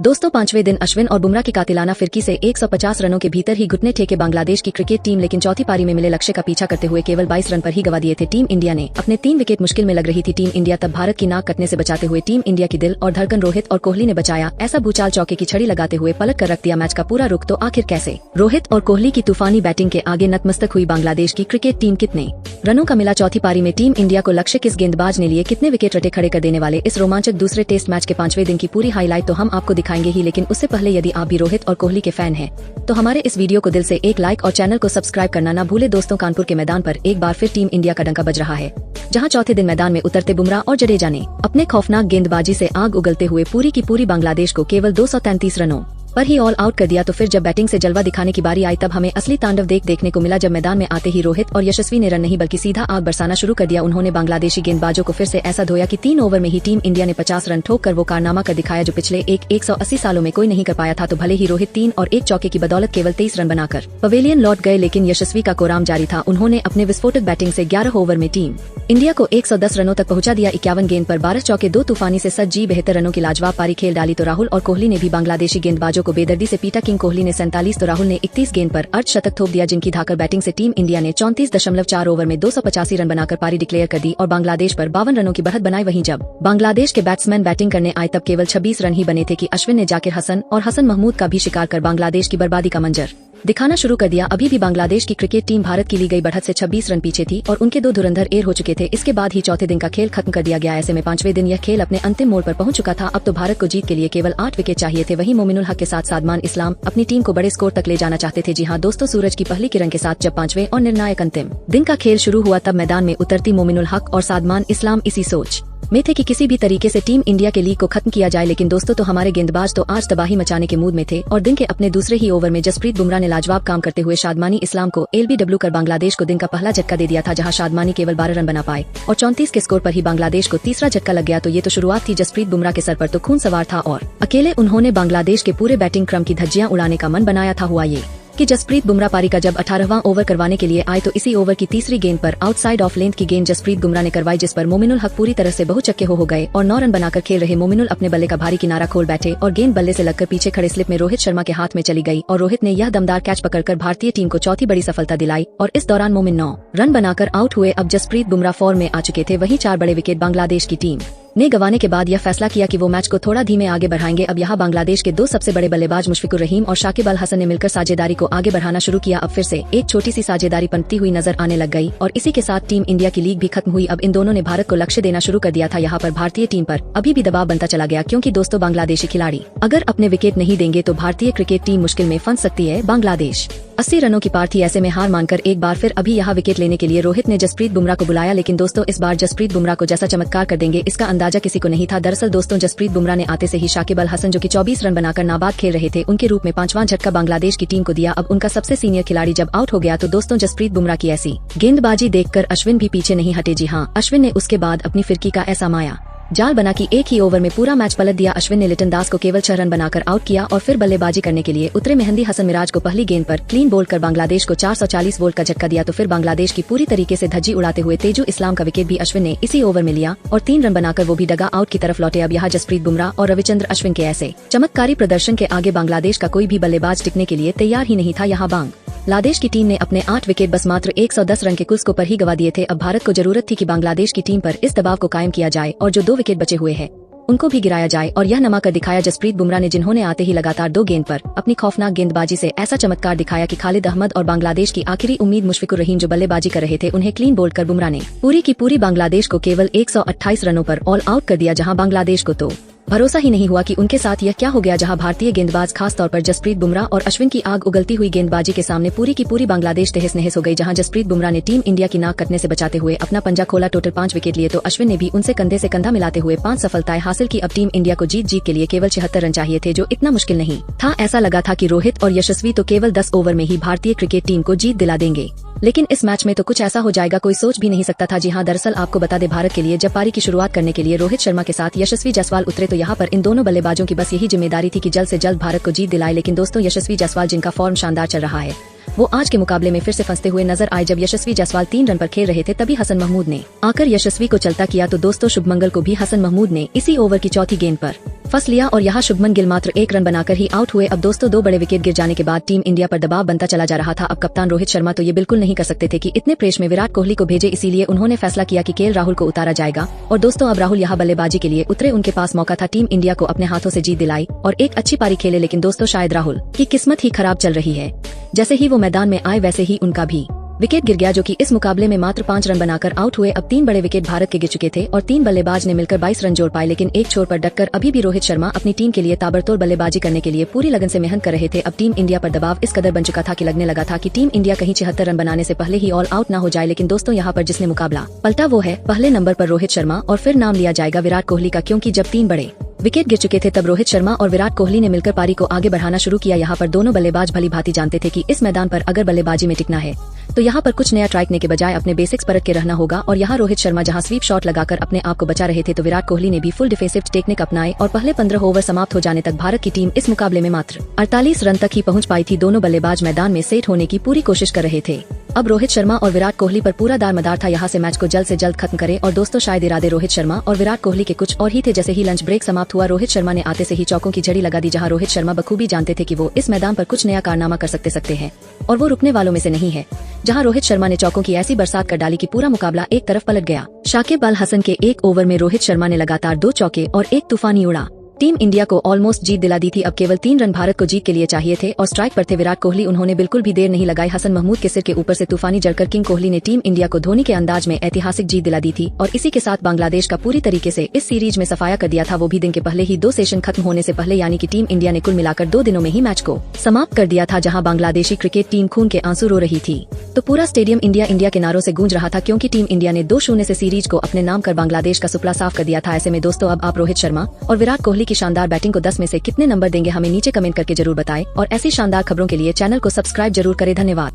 दोस्तों, पांचवें दिन अश्विन और बुमराह की कातिलाना फिरकी से 150 रनों के भीतर ही घुटने टेके बांग्लादेश की क्रिकेट टीम, लेकिन चौथी पारी में मिले लक्ष्य का पीछा करते हुए केवल 22 रन पर ही गवा दिए थे। टीम इंडिया ने अपने 3 विकेट मुश्किल में लग रही थी टीम इंडिया, तब भारत की नाक कटने से बचाते हुए टीम इंडिया की दिल और धड़कन रोहित और कोहली ने बचाया। ऐसा भूचाल चौके की छड़ी लगाते हुए पलट कर रख दिया मैच का पूरा रुख। तो आखिर कैसे? रोहित और कोहली की तूफानी बैटिंग के आगे नतमस्तक हुई बांग्लादेश की क्रिकेट टीम। कितने रनों का मिला चौथी पारी में टीम इंडिया को लक्ष्य? किस गेंदबाज ने लिए कितने विकेट रटे खड़े कर देने वाले इस रोमांचक दूसरे टेस्ट मैच के 5वें दिन की पूरी हाईलाइट तो हम आपको दिखाएंगे ही, लेकिन उससे पहले यदि आप भी रोहित और कोहली के फैन हैं तो हमारे इस वीडियो को दिल से एक लाइक और चैनल को सब्सक्राइब करना ना भूले। दोस्तों, कानपुर के मैदान पर एक बार फिर टीम इंडिया का डंका बज रहा है, जहां चौथे दिन मैदान में उतरते बुमराह और जडेजा ने अपने खौफनाक गेंदबाजी से आग उगलते हुए पूरी की पूरी बांग्लादेश को केवल 233 रनों पर ही ऑल आउट कर दिया। तो फिर जब बैटिंग से जलवा दिखाने की बारी आई तब हमें असली तांडव देखने को मिला, जब मैदान में आते ही रोहित और यशस्वी ने रन नहीं बल्कि सीधा आग बरसाना शुरू कर दिया। उन्होंने बांग्लादेशी गेंदबाजों को फिर से ऐसा धोया कि 3 ओवर में ही टीम इंडिया ने 50 रन ठोक कर वो कारनामा कर दिखाया जो पिछले 180 सालों में कोई नहीं कर पाया था। तो भले ही रोहित 3 और 1 चौके की बदौलत केवल 23 रन बनाकर पवेलियन लौट गए, लेकिन यशस्वी का कोराम जारी था। उन्होंने अपने विस्फोटक बैटिंग से 11 ओवर में टीम इंडिया को 110 रनों तक पहुंचा दिया। 51 गेंद पर 12 चौके, 2 तूफानी से सज्जी 72 रनों की लाजवाब पारी खेल डाली। तो राहुल और कोहली ने भी बांग्लादेशी गेंदबाजों को बेदर्दी से पीटा। किंग कोहली ने 47 तो राहुल ने 31 गेंद पर अर्धशतक थोप दिया, जिनकी धाकर बैटिंग से टीम इंडिया ने 34.4 ओवर में 285 रन बनाकर पारी डिक्लेयर कर दी और बांग्लादेश पर 52 रनों की बढ़त बनाई। वहीं जब बांग्लादेश के बैट्समैन बैटिंग करने आए तब केवल 26 रन ही बने थे कि अश्विन ने जाकिर हसन और हसन महमूद का भी शिकार कर बांग्लादेश की बर्बादी का मंजर दिखाना शुरू कर दिया। अभी भी बांग्लादेश की क्रिकेट टीम भारत की ली गई बढ़त से 26 रन पीछे थी और उनके 2 धुरंधर एयर हो चुके थे। इसके बाद ही चौथे दिन का खेल खत्म कर दिया गया। ऐसे में 5वें दिन यह खेल अपने अंतिम मोड़ पर पहुंच चुका था। अब तो भारत को जीत के लिए केवल 8 विकेट चाहिए थे। वहीं मोमिनुल हक के साथ सादमान इस्लाम अपनी टीम को बड़े स्कोर तक ले जाना चाहते थे। जी हां दोस्तों, सूरज की पहली किरण के साथ जब 5वें और निर्णायक अंतिम दिन का खेल शुरू हुआ तब मैदान में उतरती मोमिनुल हक और सादमान इस्लाम इसी सोच में थे कि किसी भी तरीके से टीम इंडिया के लीग को खत्म किया जाए। लेकिन दोस्तों, तो हमारे गेंदबाज तो आज तबाही मचाने के मूड में थे और दिन के अपने दूसरे ही ओवर में जसप्रीत बुमराह ने लाजवाब काम करते हुए शादमानी इस्लाम को एलबीडब्ल्यू कर बांग्लादेश को दिन का पहला झटका दे दिया था, जहां शादमानी केवल 12 रन बना पाए और 34 के स्कोर पर ही बांग्लादेश को तीसरा झटका लग गया। तो ये तो शुरुआत थी। जसप्रीत बुमराह के सर पर तो खून सवार था और अकेले उन्होंने बांग्लादेश के पूरे बैटिंग क्रम की धज्जियां उड़ाने का मन बनाया था। हुआ ये कि जसप्रीत बुमराह पारी का जब 18वां ओवर करवाने के लिए आए तो इसी ओवर की तीसरी गेंद पर आउटसाइड ऑफ लेंथ की गेंद जसप्रीत बुमराह ने करवाई, जिस पर मोमिनुल हक पूरी तरह से बहुचक्के हो गए और 9 रन बनाकर खेल रहे मोमिनुल अपने बल्ले का भारी किनारा खोल बैठे और गेंद बल्ले से लगकर पीछे खड़े स्लिप में रोहित शर्मा के हाथ में चली गई और रोहित ने यह दमदार कैच पकड़कर भारतीय टीम को चौथी बड़ी सफलता दिलाई और इस दौरान मोमिन 9 रन बनाकर आउट हुए। अब जसप्रीत बुमराह फॉर्म में आ चुके थे। वहीं 4 बड़े विकेट बांग्लादेश की टीम ने गंवाने के बाद यह फैसला किया कि वो मैच को थोड़ा धीमे आगे बढ़ाएंगे। अब यहाँ बांग्लादेश के 2 सबसे बड़े बल्लेबाज मुशफिकुर रहीम और शाकिब अल हसन ने मिलकर साझेदारी को आगे बढ़ाना शुरू किया। अब फिर से एक छोटी सी साझेदारी पनपती हुई नजर आने लग गई और इसी के साथ टीम इंडिया की लीग भी खत्म हुई। अब इन दोनों ने भारत को लक्ष्य देना शुरू कर दिया था। यहाँ पर भारतीय टीम पर अभी भी दबाव बनता चला गया, क्योंकि दोस्तों, बांग्लादेशी खिलाड़ी अगर अपने विकेट नहीं देंगे तो भारतीय क्रिकेट टीम मुश्किल में फंस सकती है। बांग्लादेश 80 रनों की पार थी। ऐसे में हार मानकर एक बार फिर अभी यहाँ विकेट लेने के लिए रोहित ने जसप्रीत बुमराह को बुलाया, लेकिन दोस्तों, इस बार जसप्रीत बुमराह को जैसा चमत्कार कर देंगे इसका अंदाजा किसी को नहीं था। दरअसल दोस्तों, जसप्रीत बुमराह ने आते से ही शाकिब अल हसन, जो कि 24 रन बनाकर नाबाद खेल रहे थे, उनके रूप में 5वां झटका बांग्लादेश की टीम को दिया। अब उनका सबसे सीनियर खिलाड़ी जब आउट हो गया तो दोस्तों, जसप्रीत बुमराह की ऐसी गेंदबाजी देखकर अश्विन भी पीछे नहीं हटे। जी हाँ, अश्विन ने उसके बाद अपनी फिरकी का ऐसा माया जाल बना कि एक ही ओवर में पूरा मैच पलट दिया। अश्विन ने लिटन दास को केवल 6 रन बनाकर आउट किया और फिर बल्लेबाजी करने के लिए उतरे मेहंदी हसन मिराज को पहली गेंद पर क्लीन बोल्ड कर बांग्लादेश को 440 वोल्ट का झटका दिया। तो फिर बांग्लादेश की पूरी तरीके से धज्जी उड़ाते हुए तेजू इस्लाम का विकेट भी अश्विन ने इसी ओवर में लिया और 3 रन बनाकर वो भी डगा आउट की तरफ लौटे। अब यहाँ जसप्रीत बुमराह और रविचंद्र अश्विन के ऐसे चमत्कारी प्रदर्शन के आगे बांग्लादेश का कोई भी बल्लेबाज टिकने के लिए तैयार ही नहीं था। यहाँ बांग्लादेश की टीम ने अपने 8 विकेट बस मात्र 110 रन के कुल स्कोर पर ही गवा दिए थे। अब भारत को जरूरत थी कि बांग्लादेश की टीम पर इस दबाव को कायम किया जाए और जो 2 विकेट बचे हुए हैं उनको भी गिराया जाए, और यह नमा कर दिखाया जसप्रीत बुमराह ने, जिन्होंने आते ही लगातार 2 गेंद पर अपनी खौफनाक गेंदबाजी से ऐसा चमत्कार दिखाया कि खालिद अहमद और बांग्लादेश की आखिरी उम्मीद मुशफिकुर रहीम जो बल्लेबाजी कर रहे थे, उन्हें क्लीन बोल्ड कर बुमराह ने पूरी की पूरी बांग्लादेश को केवल 128 रनों पर ऑल आउट कर दिया। जहां बांग्लादेश को तो भरोसा ही नहीं हुआ कि उनके साथ यह क्या हो गया, जहां भारतीय गेंदबाज खास तौर पर जसप्रीत बुमराह और अश्विन की आग उगलती हुई गेंदबाजी के सामने पूरी की पूरी बांग्लादेश तहस नहस हो गई। जहां जसप्रीत बुमराह ने टीम इंडिया की नाक कटने से बचाते हुए अपना पंजा खोला, टोटल 5 विकेट लिए, तो अश्विन ने भी उनसे कंधे से कंधा मिलाते हुए 5 सफलताएं हासिल की। अब टीम इंडिया को जीत के लिए केवल 76 रन चाहिए थे, जो इतना मुश्किल नहीं था। ऐसा लगा था कि रोहित और यशस्वी तो केवल 10 ओवर में ही भारतीय क्रिकेट टीम को जीत दिला देंगे, लेकिन इस मैच में तो कुछ ऐसा हो जाएगा कोई सोच भी नहीं सकता था। जी हां, दरअसल आपको बता दे, भारत के लिए जब पारी की शुरुआत करने के लिए रोहित शर्मा के साथ यशस्वी जायसवाल उतरे तो यहाँ पर इन दोनों बल्लेबाजों की बस यही जिम्मेदारी थी कि जल्द से जल्द भारत को जीत दिलाए। लेकिन दोस्तों, यशस्वी जायसवाल जिनका फॉर्म शानदार चल रहा है, वो आज के मुकाबले में फिर से फंसते हुए नजर आए। जब यशस्वी जायसवाल 3 रन पर खेल रहे थे तभी हसन महमूद ने आकर यशस्वी को चलता किया। तो दोस्तों, शुभमंगल को भी हसन महमूद ने इसी ओवर की चौथी गेंद पर फंस लिया और यहाँ शुभमन गिल मात्र 1 रन बनाकर ही आउट हुए। अब दोस्तों 2 बड़े विकेट गिर जाने के बाद टीम इंडिया पर दबाव बनता चला जा रहा था। अब कप्तान रोहित शर्मा तो ये बिल्कुल नहीं कर सकते थे कि इतने प्रेस में विराट कोहली को भेजे, इसीलिए उन्होंने फैसला किया कि केएल राहुल को उतारा जाएगा। और दोस्तों अब राहुल यहाँ बल्लेबाजी के लिए उतरे, उनके पास मौका था टीम इंडिया को अपने हाथों से जीत दिलाई और एक अच्छी पारी खेले, लेकिन दोस्तों शायद राहुल की किस्मत ही खराब चल रही है। जैसे ही वो मैदान में आए वैसे ही उनका भी विकेट गिर गया, जो कि इस मुकाबले में मात्र 5 रन बनाकर आउट हुए। अब 3 बड़े विकेट भारत के गिर चुके थे और 3 बल्लेबाज ने मिलकर 22 रन जोड़ पाए, लेकिन एक छोर पर डटकर अभी भी रोहित शर्मा अपनी टीम के लिए ताबड़तोड़ बल्लेबाजी करने के लिए पूरी लगन से मेहनत कर रहे थे। अब टीम इंडिया पर दबाव इस कदर बन चुका था कि लगने लगा था कि टीम इंडिया कहीं 76 रन बनाने से पहले ही ऑल आउट न हो जाए। लेकिन दोस्तों यहाँ पर जिसने मुकाबला पलटा वो है पहले नंबर पर रोहित शर्मा, और फिर नाम लिया जाएगा विराट कोहली का, क्योंकि जब 3 बड़े विकेट गिर चुके थे तब रोहित शर्मा और विराट कोहली ने मिलकर पारी को आगे बढ़ाना शुरू किया। यहाँ पर दोनों बल्लेबाज भली भांति जानते थे कि इस मैदान पर अगर बल्लेबाजी में टिकना है तो यहाँ पर कुछ नया ट्राई करने के बजाय अपने बेसिक्स परख के रहना होगा। और यहाँ रोहित शर्मा जहाँ स्वीप शॉट लगाकर अपने आप को बचा रहे थे, तो विराट कोहली ने भी फुल डिफेंसिव टेक्निक अपनाए और पहले 15 ओवर समाप्त हो जाने तक भारत की टीम इस मुकाबले में मात्र 48 रन तक ही पहुँच पाई थी। दोनों बल्लेबाज मैदान में सेट होने की पूरी कोशिश कर रहे थे। अब रोहित शर्मा और विराट कोहली पर पूरा दारमदार था यहाँ से मैच को जल्द से जल्द खत्म करें। और दोस्तों शायद इरादे रोहित शर्मा और विराट कोहली के कुछ और ही थे। जैसे ही लंच ब्रेक समाप्त हुआ, रोहित शर्मा ने आते से ही चौकों की झड़ी लगा दी, जहाँ रोहित शर्मा बखूबी जानते थे कि वो इस मैदान पर कुछ नया कारनामा कर सकते हैं और वो रुकने वालों में से नहीं है। जहाँ रोहित शर्मा ने चौकों की ऐसी बरसात कर डाली कि पूरा मुकाबला एक तरफ पलट गया। शाकिब अल हसन के 1 ओवर में रोहित शर्मा ने लगातार 2 चौके और 1 तूफानी उड़ा टीम इंडिया को ऑलमोस्ट जीत दिला दी थी। अब केवल 3 रन भारत को जीत के लिए चाहिए थे और स्ट्राइक पर थे विराट कोहली। उन्होंने बिल्कुल भी देर नहीं लगाई, हसन महमूद के सिर के ऊपर से तूफानी जड़कर किंग कोहली ने टीम इंडिया को धोनी के अंदाज में ऐतिहासिक जीत दिला दी थी। और इसी के साथ बांग्लादेश का पूरी तरीके से इस सीरीज में सफाया कर दिया था, वो भी दिन के पहले ही 2 सेशन खत्म होने से पहले, यानी कि टीम इंडिया ने कुल मिलाकर 2 दिनों में ही मैच को समाप्त कर दिया था। जहाँ बांग्लादेशी क्रिकेट टीम खून के आंसू रो रही थी तो पूरा स्टेडियम इंडिया इंडिया के नारों से गूंज रहा था, क्योंकि टीम इंडिया ने 2-0 से सीरीज को अपने नाम कर बांग्लादेश का सुपड़ा साफ कर दिया था। ऐसे में दोस्तों अब आप रोहित शर्मा और विराट कोहली की शानदार बैटिंग को 10 में से कितने नंबर देंगे, हमें नीचे कमेंट करके जरूर बताएं। और ऐसी शानदार खबरों के लिए चैनल को सब्सक्राइब जरूर करें। धन्यवाद।